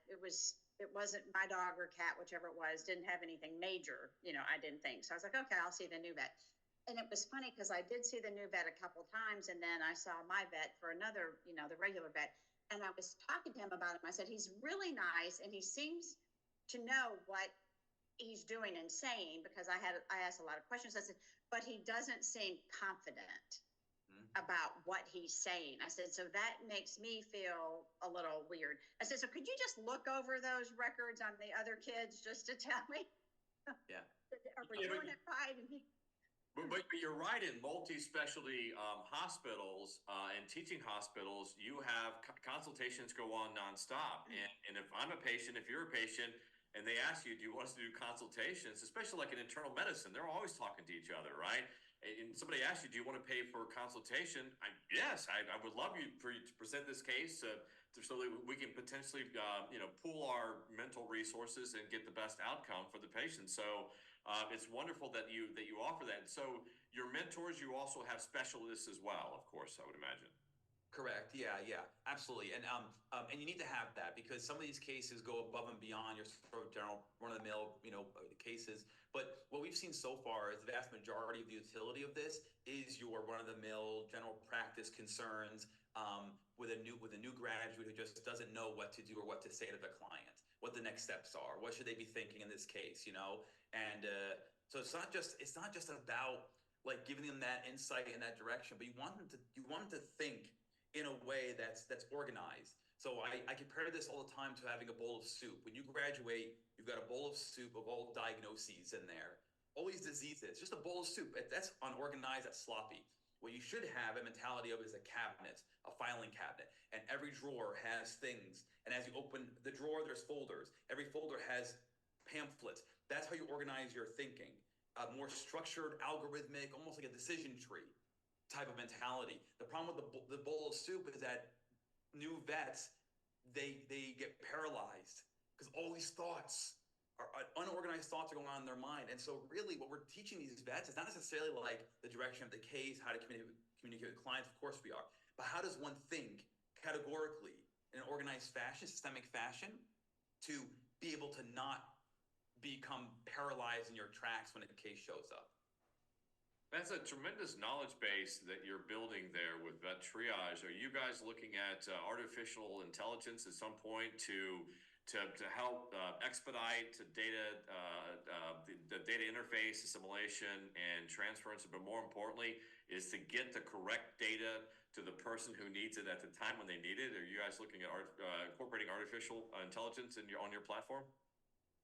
It wasn't my dog or cat, whichever it was, didn't have anything major, I didn't think. So I was like, okay, I'll see the new vet. And it was funny because I did see the new vet a couple of times, and then I saw my vet for another, the regular vet. And I was talking to him about him. I said, he's really nice, and he seems to know what he's doing and saying, because I asked a lot of questions. I said, but he doesn't seem confident about what he's saying. I said, so that makes me feel a little weird. I said, so could you just look over those records on the other kids just to tell me? Yeah. Are we doing it right? But you're right. In multi-specialty hospitals and teaching hospitals, you have consultations go on nonstop. And if I'm a patient, if you're a patient, and they ask you, do you want us to do consultations, especially like in internal medicine, they're always talking to each other, right? And somebody asks you, do you want to pay for a consultation? Yes, I would love for you to present this case so that we can potentially, pool our mental resources and get the best outcome for the patient. So it's wonderful that you offer that. So your mentors, you also have specialists as well, of course, I would imagine. Correct. Yeah, absolutely. And you need to have that because some of these cases go above and beyond your sort of general run-of-the-mill, cases. But what we've seen so far is the vast majority of the utility of this is your run-of-the-mill general practice concerns with a new graduate who just doesn't know what to do or what to say to the client, what the next steps are, what should they be thinking in this case. And so it's not just about like giving them that insight in that direction, but you want them to think in a way that's organized. So I compare this all the time to having a bowl of soup. When you graduate, you've got a bowl of soup of all diagnoses in there, all these diseases, just a bowl of soup. That's unorganized, that's sloppy. What you should have a mentality of is a cabinet, a filing cabinet, and every drawer has things. And as you open the drawer, there's folders. Every folder has pamphlets. That's how you organize your thinking. A more structured, algorithmic, almost like a decision tree type of mentality. The problem with the bowl of soup is that new vets they get paralyzed because all these thoughts are unorganized thoughts are going on in their mind. And so really what we're teaching these vets is not necessarily like the direction of the case, how to communicate with clients, of course we are, but how does one think categorically in an organized fashion, systemic fashion, to be able to not become paralyzed in your tracks when a case shows up. That's a tremendous knowledge base that you're building there with VetTriage. Are you guys looking at artificial intelligence at some point to help expedite the data interface, assimilation, and transference? But more importantly, is to get the correct data to the person who needs it at the time when they need it? Are you guys looking at incorporating artificial intelligence on your platform?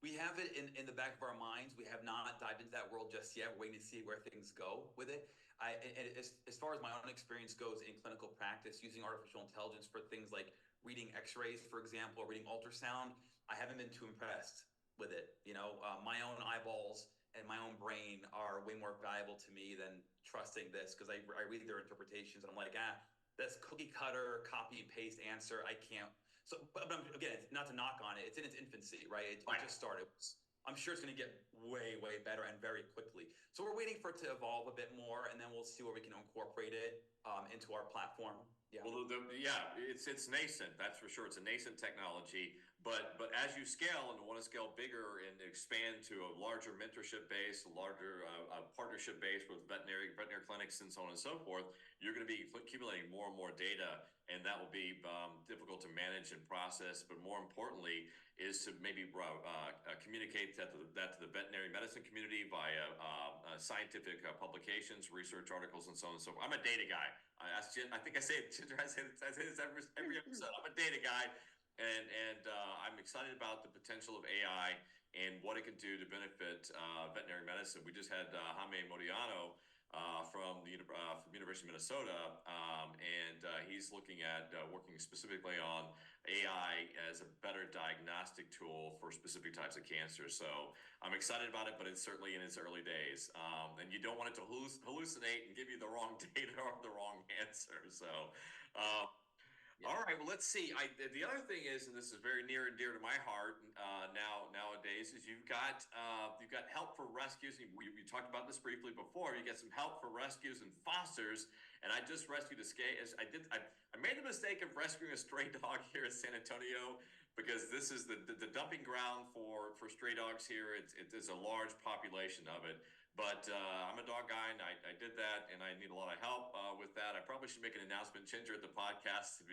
We have it in the back of our minds. We have not dived into that world just yet. We're waiting to see where things go with it. As far as my own experience goes in clinical practice, using artificial intelligence for things like reading X-rays, for example, or reading ultrasound, I haven't been too impressed with it. My own eyeballs and my own brain are way more valuable to me than trusting this because I read their interpretations and I'm like, that's cookie cutter, copy and paste answer. I can't. So, but again, it's not to knock on it. It's in its infancy, right? It just started. I'm sure it's going to get way, way better and very quickly. So we're waiting for it to evolve a bit more, and then we'll see where we can incorporate it into our platform. Yeah. Well, it's nascent. That's for sure. It's a nascent technology, but as you scale and want to scale bigger and expand to a larger mentorship base, a larger partnership base with veterinary clinics, and so on and so forth, you're going to be accumulating more and more data, and that will be difficult to manage and process. But more importantly, is to maybe communicate that to the veterinary medicine community via scientific publications, research articles, and so on and so forth. I'm a data guy. I think I say it. I say this every episode. I'm a data guy, and I'm excited about the potential of AI and what it can do to benefit veterinary medicine. We just had Jaime Modiano from the University of Minnesota, and he's looking at working specifically on AI as a better diagnostic tool for specific types of cancer. So I'm excited about it, but it's certainly in its early days. And you don't want it to hallucinate and give you the wrong data or the wrong answer. So, all right, well, let's see. The other thing is, and this is very near and dear to my heart nowadays, is you've got help for rescues. We talked about this briefly before. You get some help for rescues and fosters. And I just rescued I made the mistake of rescuing a stray dog here in San Antonio because this is the dumping ground for stray dogs here. It's a large population of it. But I'm a dog guy, and I did that, and I need a lot of help with that. I probably should make an announcement, Ginger, at the podcast. If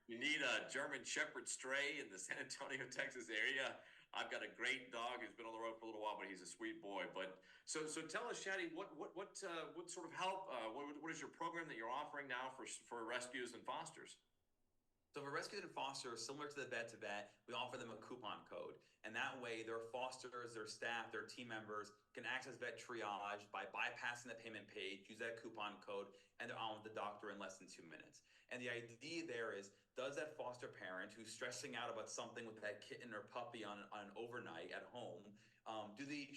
you need a German Shepherd stray in the San Antonio, Texas area, I've got a great dog who's been on the road for a little while, but he's a sweet boy. But so tell us, Shadi, what sort of help? What is your program that you're offering now for rescues and fosters? So for rescues and fosters, similar to the vet to vet, we offer them a coupon code. And that way their fosters, their staff, their team members can access VetTriage by bypassing the payment page, use that coupon code, and they're on with the doctor in less than 2 minutes. And the idea there is, does that foster parent who's stressing out about something with that kitten or puppy on an overnight at home,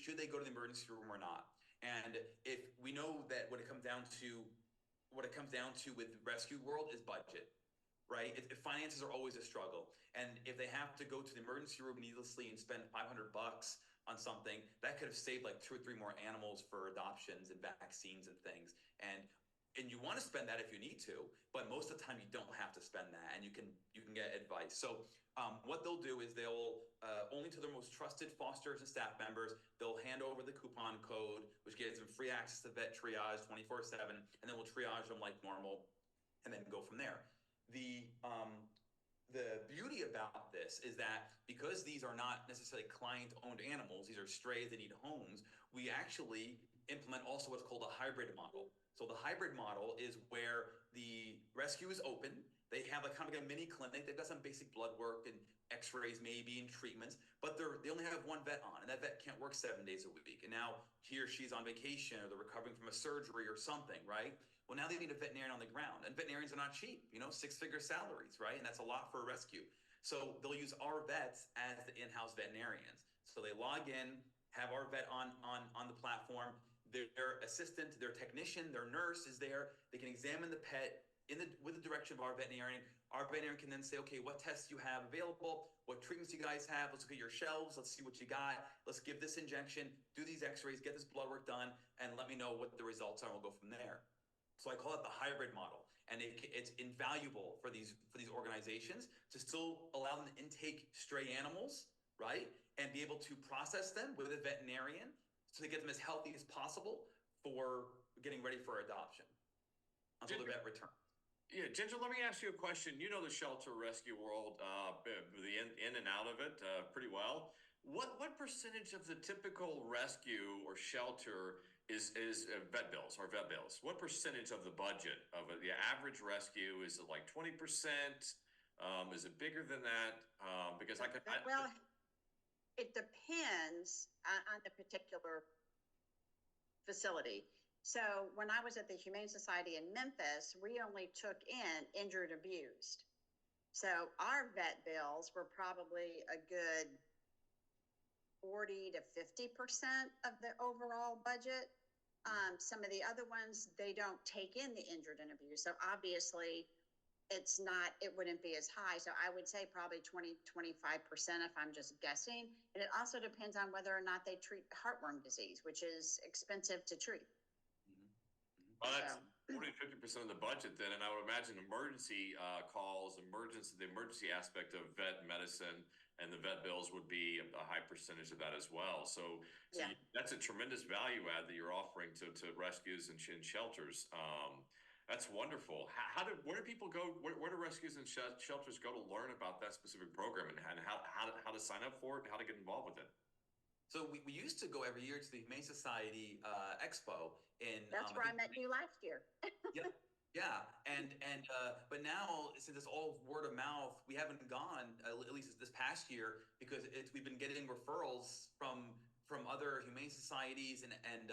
should they go to the emergency room or not? And if we know that what it comes down to with the rescue world is budget. Right? Finances are always a struggle. And if they have to go to the emergency room needlessly and spend $500 on something, that could have saved like 2 or 3 more animals for adoptions and vaccines and things. And and you want to spend that if you need to, but most of the time you don't have to spend that, and you can get advice. So what they'll do is they'll only to their most trusted fosters and staff members, they'll hand over the coupon code, which gives them free access to VetTriage 24/7, and then we'll triage them like normal, and then go from there. The beauty about this is that because these are not necessarily client-owned animals, these are strays that need homes, we actually implement also what's called a hybrid model. So the hybrid model is where the rescue is open. They have a kind of like a mini clinic. They've got some basic blood work and x-rays maybe and treatments, but they only have one vet on, and that vet can't work 7 days a week. And now he or she's on vacation, or they're recovering from a surgery or something, right? Well, now they need a veterinarian on the ground, and veterinarians are not cheap, 6-figure salaries, right? And that's a lot for a rescue. So they'll use our vets as the in-house veterinarians. So they log in, have our vet on the platform. Their assistant, their technician, their nurse is there. They can examine the pet with the direction of our veterinarian. Our veterinarian can then say, okay, what tests you have available? What treatments you guys have? Let's look at your shelves. Let's see what you got. Let's give this injection, do these x-rays, get this blood work done, and let me know what the results are, and we'll go from there. So I call it the hybrid model. And it's invaluable for these organizations to still allow them to intake stray animals, right? And be able to process them with a veterinarian, so they get them as healthy as possible for getting ready for adoption until the vet returns. Yeah, Ginger, let me ask you a question. You know the shelter rescue world, the in and out of it pretty well. What percentage of the typical rescue or shelter is vet bills or vet bills? What percentage of the budget of the average rescue, is it like 20%? Is it bigger than that? Because well, it depends on the particular facility. So when I was at the Humane Society in Memphis, we only took in injured, abused. So our vet bills were probably a good 40 to 50% of the overall budget. Some of the other ones, they don't take in the injured and abused. So obviously it wouldn't be as high. So I would say probably 20-25% if I'm just guessing. And it also depends on whether or not they treat heartworm disease, which is expensive to treat. Well, that's 40-50% of the budget then, and I would imagine emergency calls, the emergency aspect of vet medicine and the vet bills would be a high percentage of that as well. So yeah. That's a tremendous value add that you're offering to rescues and shelters. That's wonderful. Where do people go? Where do rescues and shelters go to learn about that specific program, and how to sign up for it and how to get involved with it? So we used to go every year to the Humane Society Expo in. That's where I met you last year. Yep. Yeah, but now, since it's all word of mouth, we haven't gone, at least this past year, because we've been getting referrals from other humane societies and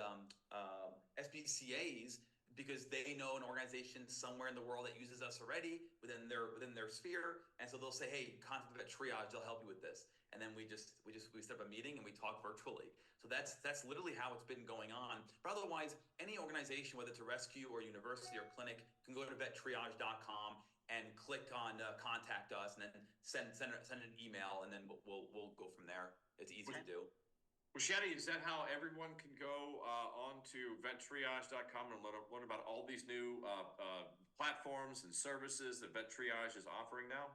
SPCAs, because they know an organization somewhere in the world that uses us already within their sphere, and so they'll say, hey, contact VetTriage, they'll help you with this. And then we set up a meeting and we talk virtually. So that's literally how it's been going on. But otherwise, any organization, whether it's a rescue or a university or clinic, can go to vettriage.com and click on contact us, and then send an email, and then we'll go from there. It's easy to do. Well, Shadi, is that how everyone can go on to vettriage.com and learn about all these new platforms and services that VetTriage is offering now?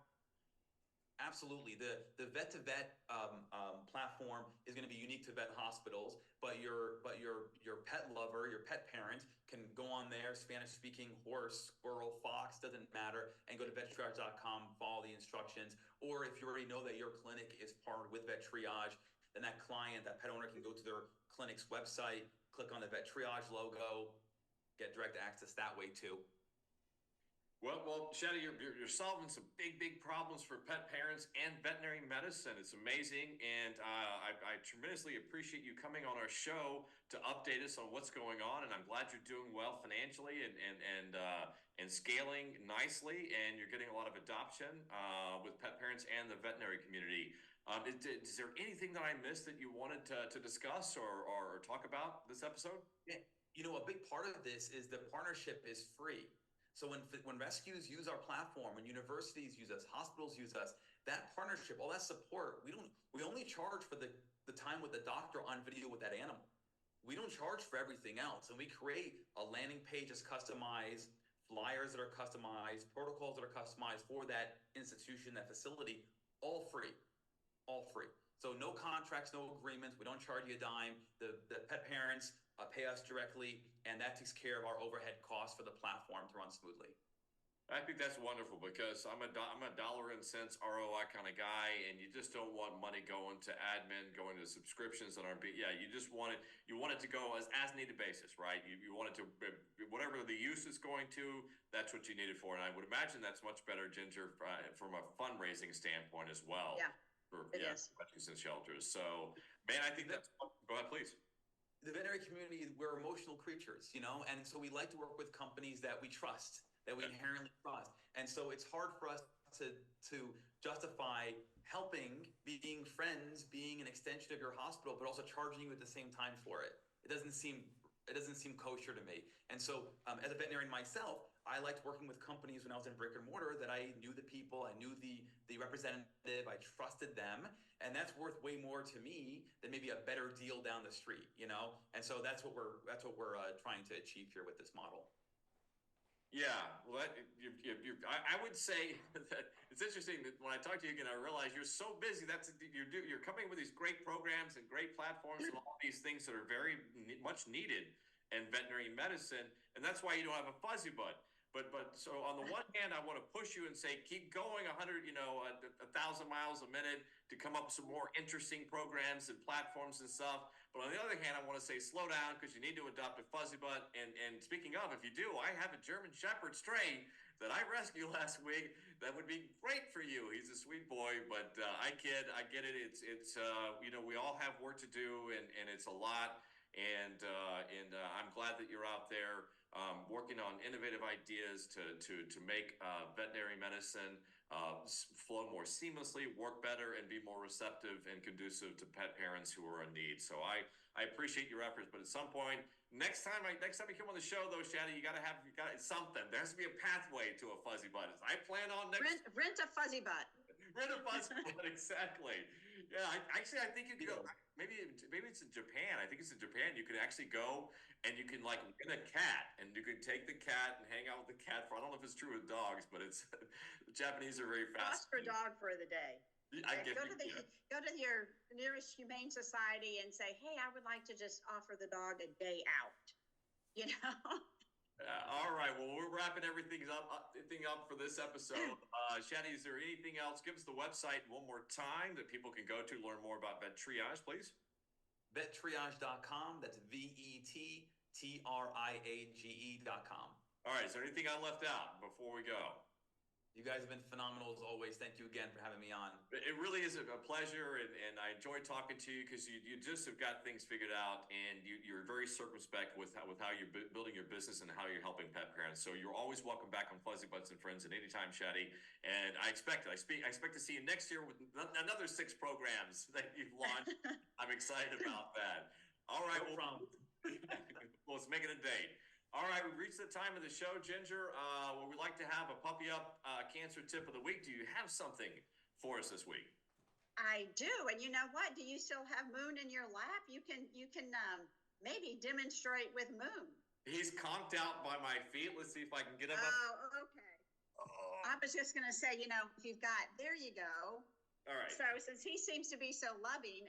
Absolutely. The vet-to-vet platform is going to be unique to vet hospitals, but your pet lover, your pet parent, can go on there, Spanish-speaking, horse, squirrel, fox, doesn't matter, and go to vettriage.com, follow the instructions. Or if you already know that your clinic is partnered with VetTriage, then that pet owner can go to their clinic's website, click on the VetTriage logo, get direct access that way too. Well, Shadi, you're solving some big problems for pet parents and veterinary medicine. It's amazing, and I tremendously appreciate you coming on our show to update us on what's going on. And I'm glad you're doing well financially and scaling nicely, and you're getting a lot of adoption with pet parents and the veterinary community. Is there anything that I missed that you wanted to discuss or talk about this episode? Yeah, a big part of this is the partnership is free. So when rescues use our platform, when universities use us, hospitals use us, that partnership, all that support, we only charge for the time with the doctor on video with that animal. we don't charge for everything else. And we create a landing page that's customized, flyers that are customized, protocols that are customized for that institution, that facility, all free, all free. So no contracts, no agreements. We don't charge you a dime. The pet parents pay us directly, and that takes care of our overhead costs for the platform to run smoothly. I think that's wonderful because I'm a dollar and cents ROI kind of guy, and you just don't want money going to admin, going to subscriptions that aren't. You just want it to go as needed basis, right? You want it to whatever the use is going to. That's what you need it for, and I would imagine that's much better, Ginger, from a fundraising standpoint as well. Yeah, for rescues and shelters. So, man, I think that's. Go ahead, please. The veterinary community, we're emotional creatures, and so we like to work with companies that we trust, that we inherently trust. And so it's hard for us to justify helping, being friends, being an extension of your hospital, but also charging you at the same time for it. It doesn't seem kosher to me. And so as a veterinarian myself, I liked working with companies when I was in brick and mortar that I knew the people, I knew the representative, I trusted them. And that's worth way more to me than maybe a better deal down the street, And so that's what we're trying to achieve here with this model. Yeah, well, I would say that it's interesting that when I talk to you again, I realize you're so busy. You're coming with these great programs and great platforms and all these things that are very much needed in veterinary medicine, and that's why you don't have a fuzzy butt. But so on the one hand, I want to push you and say keep going 100, 1,000 miles a minute to come up with some more interesting programs and platforms and stuff. But on the other hand, I want to say slow down because you need to adopt a fuzzy butt. And speaking of, if you do, I have a German Shepherd stray that I rescued last week. That would be great for you. He's a sweet boy, but I get it. It's we all have work to do, and it's a lot. And I'm glad that you're out there working on innovative ideas to make veterinary medicine flow more seamlessly, work better, and be more receptive and conducive to pet parents who are in need. So I appreciate your efforts, but at some point, next time you come on the show, though, Shadi, you got something. There has to be a pathway to a fuzzy butt. I plan on rent a fuzzy butt. Rent a fuzzy butt, exactly. Yeah, I think you could go. Maybe it's in Japan. I think it's in Japan. You can actually go and you can rent a cat, and you can take the cat and hang out with the cat for. I don't know if it's true with dogs, but it's the Japanese are very fast. Cost per dog for the day. Go to your nearest humane society and say, hey, I would like to just offer the dog a day out. All right. Well, we're wrapping everything up for this episode. Shadi, is there anything else? Give us the website one more time that people can go to learn more about VetTriage, please. VetTriage.com. That's VetTriage.com. All right. Is there anything I left out before we go? You guys have been phenomenal as always. Thank you again for having me on. It really is a pleasure, and I enjoy talking to you because you just have got things figured out, and you're very circumspect with how you're building your business and how you're helping pet parents. So you're always welcome back on Fuzzybutts and Friends at any time, Shadi. And I expect to see you next year with another 6 programs that you've launched. I'm excited about that. All right, no problem. Well, let's make it a date. All right, we've reached the time of the show, Ginger, where we like to have a puppy up cancer tip of the week. Do you have something for us this week? I do, and you know what? Do you still have Moon in your lap? You can maybe demonstrate with Moon. He's conked out by my feet. Let's see if I can get him up. Oh, okay. Oh. I was just going to say, if you've got, there you go. All right. So since he seems to be so loving,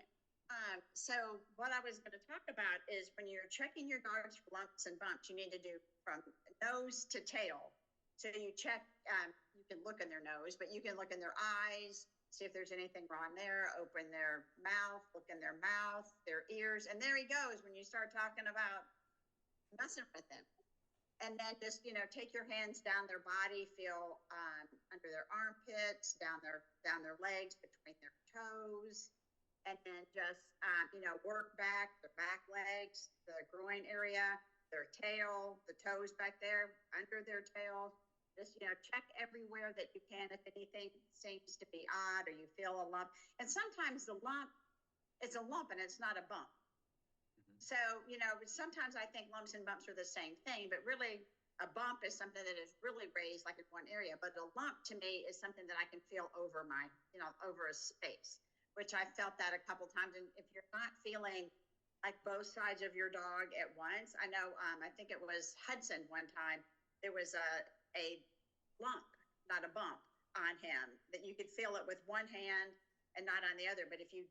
so what I was going to talk about is when you're checking your dogs for lumps and bumps, you need to do from nose to tail. So you check, you can look in their nose, but you can look in their eyes, see if there's anything wrong there, open their mouth, look in their mouth, their ears. And there he goes when you start talking about messing with them. And then just, take your hands down their body, feel under their armpits, down their legs, between their toes. And then just, work back, the back legs, the groin area, their tail, the toes back there, under their tail. Just, check everywhere that you can if anything seems to be odd or you feel a lump. And sometimes the lump, it's a lump and it's not a bump. Mm-hmm. So, sometimes I think lumps and bumps are the same thing, but really a bump is something that is really raised like in one area. But a lump to me is something that I can feel over over a space, which I felt that a couple times. And if you're not feeling like both sides of your dog at once. I know, I think it was Hudson one time, there was a lump, not a bump, on him that you could feel it with one hand and not on the other. But if you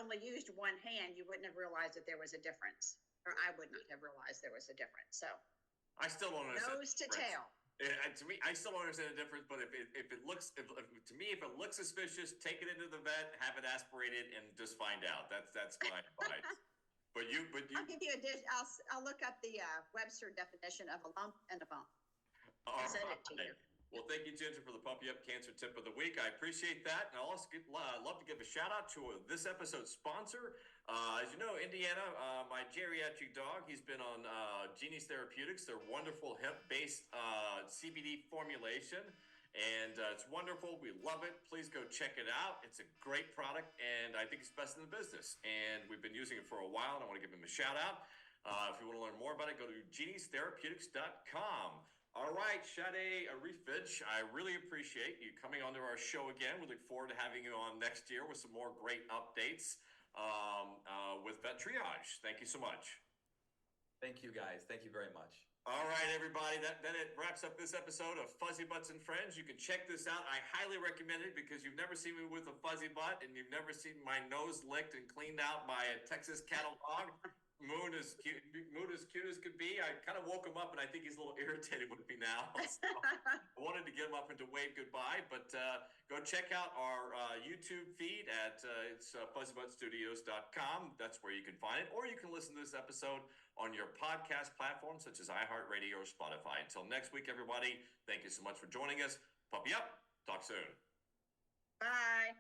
only used one hand, you wouldn't have realized that there was a difference, or I would not have realized there was a difference. So I still don't understand. nose to tail. To me, I still don't understand the difference. But if it looks suspicious, take it into the vet, have it aspirated, and just find out. That's my advice. But I'll give you I'll look up the Webster definition of a lump and a bump. I'll send it to you. Well, thank you, Ginger, for the Puppy Up Cancer Tip of the Week. I appreciate that. And I also love to give a shout out to this episode's sponsor. As you know, Indiana, my geriatric dog, he's been on Genie's Therapeutics, their wonderful hemp-based CBD formulation. And it's wonderful. We love it. Please go check it out. It's a great product, and I think it's best in the business. And we've been using it for a while, and I want to give him a shout out. If you want to learn more about it, go to geniestherapeutics.com. All right, Shadi Ireifei, I really appreciate you coming onto our show again. We look forward to having you on next year with some more great updates with VetTriage. Thank you so much. Thank you, guys. Thank you very much. All right, everybody. That it wraps up this episode of Fuzzybutts and Friends. You can check this out. I highly recommend it because you've never seen me with a fuzzy butt, and you've never seen my nose licked and cleaned out by a Texas cattle dog. Moon is cute as could be. I kind of woke him up, and I think he's a little irritated with me now. So I wanted to get him up and to wave goodbye, but go check out our YouTube feed at it's fuzzybuttsstudios.com. That's where you can find it, or you can listen to this episode on your podcast platforms such as iHeartRadio or Spotify. Until next week, everybody, thank you so much for joining us. Puppy up. Talk soon. Bye.